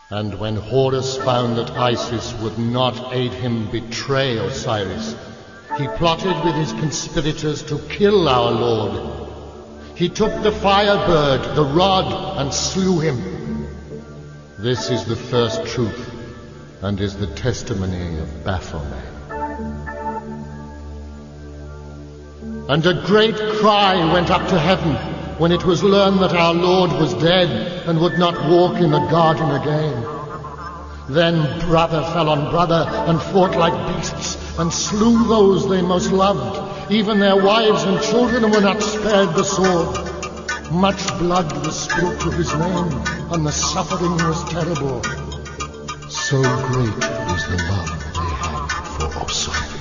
And when Horus found that Isis would not aid him betray Osiris, he plotted with his conspirators to kill our Lord. He took the firebird, the rod, and slew him. This is the first truth, and is the testimony of Baphomet. And a great cry went up to heaven when it was learned that our Lord was dead and would not walk in the garden again. Then brother fell on brother and fought like beasts and slew those they most loved. Even their wives and children were not spared the sword. Much blood was spilt to his name, and the suffering was terrible. So great was the love they had for Osiris.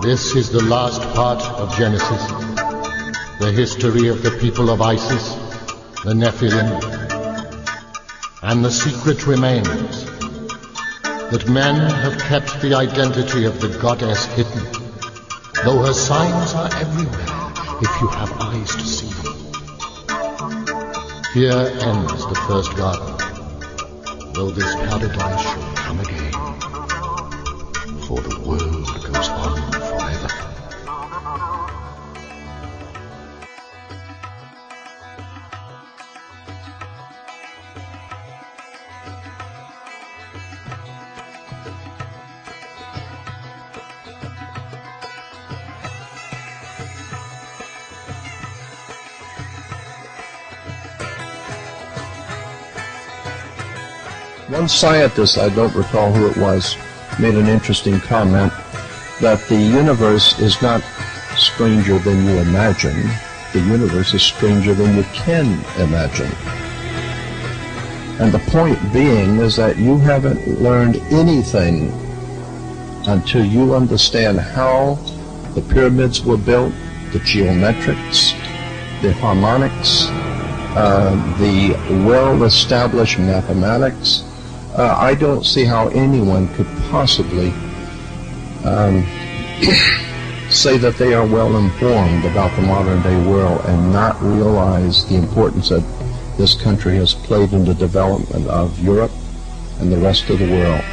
This is the last part of Genesis, the history of the people of Isis, the Nephilim. And the secret remains, that men have kept the identity of the goddess hidden, though her signs are everywhere if you have eyes to see them. Here ends the first garden, though this paradise shall come again, for the world goes on forever. One scientist, I don't recall who it was, made an interesting comment that the universe is not stranger than you imagine. The universe is stranger than you can imagine. And the point being is that you haven't learned anything until you understand how the pyramids were built, the geometrics, the harmonics, the well-established mathematics. I don't see how anyone could possibly say that they are well informed about the modern day world and not realize the importance that this country has played in the development of Europe and the rest of the world.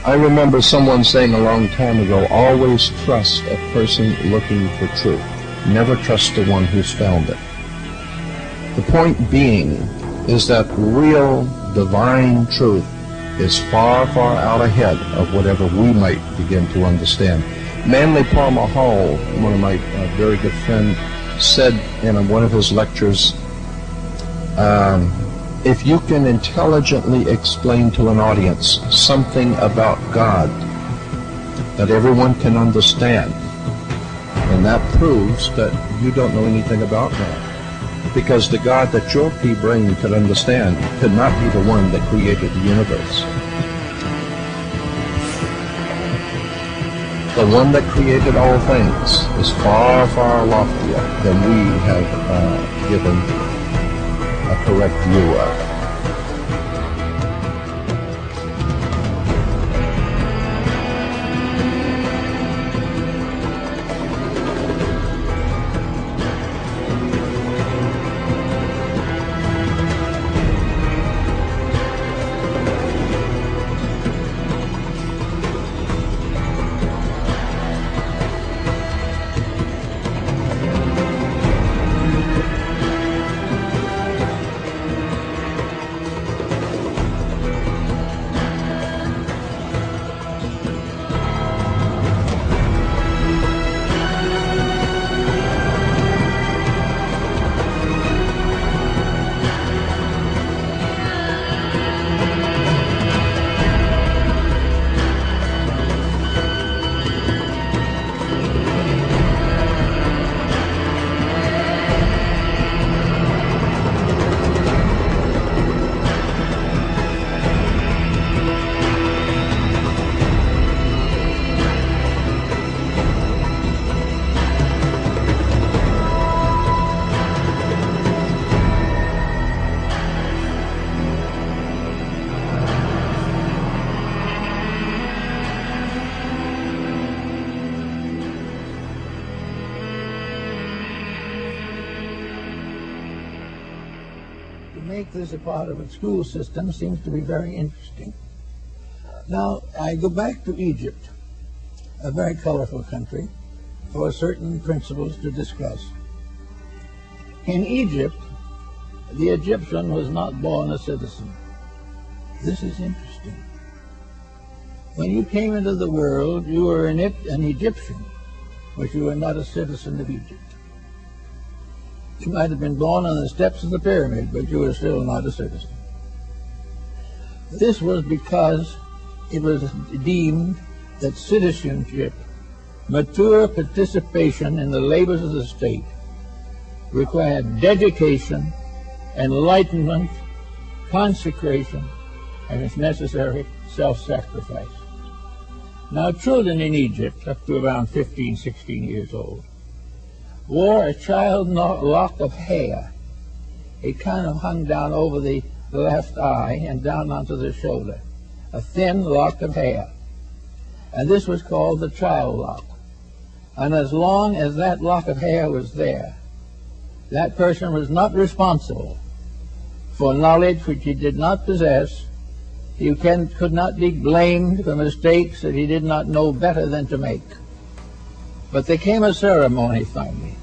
I remember someone saying a long time ago, always trust a person looking for truth. Never trust the one who's found it. The point being is that real divine truth is far, far out ahead of whatever we might begin to understand. Manly Palmer Hall, one of my very good friends, said in one of his lectures, if you can intelligently explain to an audience something about God that everyone can understand, and that proves that you don't know anything about God. Because the God that your pea brain could understand could not be the one that created the universe. The one that created all things is far, far loftier than we have given a correct view of. make this a part of a school system seems to be very interesting. Now, I go back to Egypt, a very colorful country, for certain principles to discuss. In Egypt, the Egyptian was not born a citizen. This is interesting. When you came into the world, you were an Egyptian, but you were not a citizen of Egypt. You might have been born on the steps of the pyramid, but you were still not a citizen. This was because it was deemed that citizenship, mature participation in the labors of the state, required dedication, enlightenment, consecration, and, if necessary, self-sacrifice. Now, children in Egypt, up to around 15, 16 years old, wore a child lock of hair. It kind of hung down over the left eye and down onto the shoulder, a thin lock of hair. And this was called the child lock. And as long as that lock of hair was there, that person was not responsible for knowledge which he did not possess. He could not be blamed for mistakes that he did not know better than to make. But there came a ceremony finally,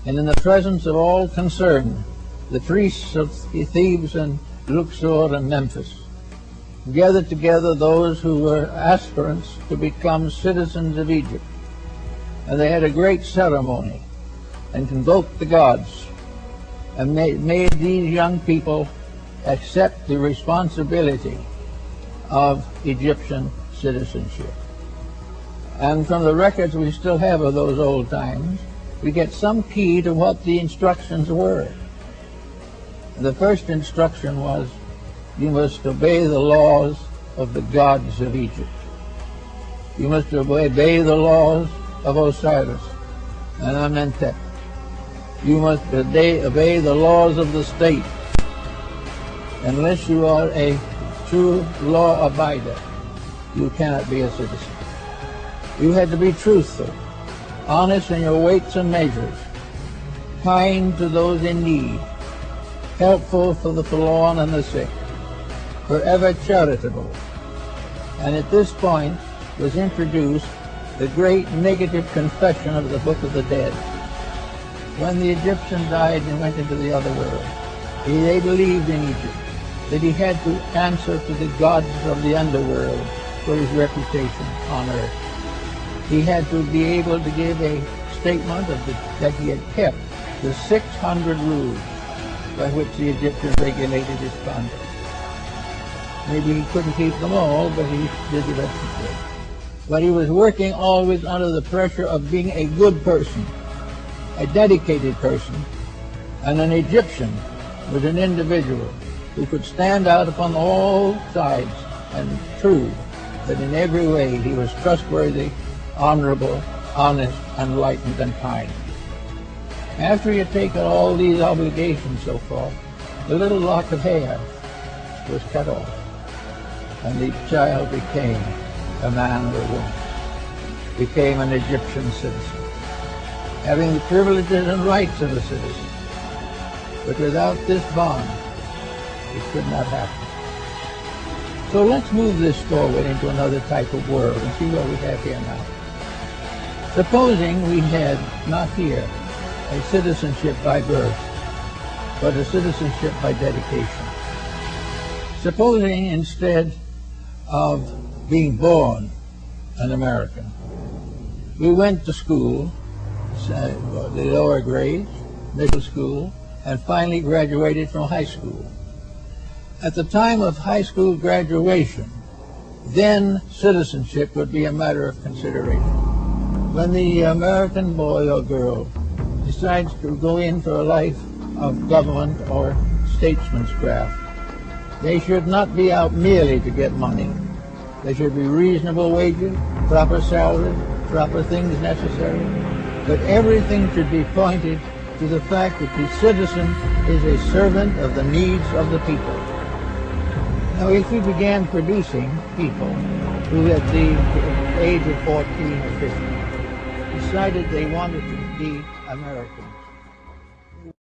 and in the presence of all concerned, the priests of Thebes and Luxor and Memphis gathered together those who were aspirants to become citizens of Egypt. And they had a great ceremony and convoked the gods and made these young people accept the responsibility of Egyptian citizenship. And from the records we still have of those old times, we get some key to what the instructions were. The first instruction was, you must obey the laws of the gods of Egypt. You must obey the laws of Osiris and Amenhotep. You must obey the laws of the state. Unless you are a true law abider, you cannot be a citizen. You had to be truthful, honest in your weights and measures, kind to those in need, helpful for the forlorn and the sick, forever charitable. And at this point was introduced the great negative confession of the Book of the Dead. When the Egyptian died and went into the other world, they believed in Egypt that he had to answer to the gods of the underworld for his reputation on earth. He had to be able to give a statement that he had kept the 600 rules by which the Egyptians regulated his conduct. Maybe he couldn't keep them all, but he did the best he could. But he was working always under the pressure of being a good person, a dedicated person, and an Egyptian was an individual who could stand out upon all sides and prove that in every way he was trustworthy, honorable, honest, enlightened, and kind. After he had taken all these obligations so far, the little lock of hair was cut off, and the child became a man or a woman, became an Egyptian citizen, having the privileges and rights of a citizen. But without this bond, it could not happen. So let's move this forward into another type of world and see what we have here now. Supposing we had not here a citizenship by birth, but a citizenship by dedication. Supposing instead of being born an American, we went to school, the lower grades, middle school, and finally graduated from high school. At the time of high school graduation, then citizenship would be a matter of consideration. When the American boy or girl decides to go in for a life of government or statesmancraft, they should not be out merely to get money. There should be reasonable wages, proper salary, proper things necessary, but everything should be pointed to the fact that the citizen is a servant of the needs of the people. Now, if we began producing people who at the age of 14 or 15 decided they wanted to be Americans,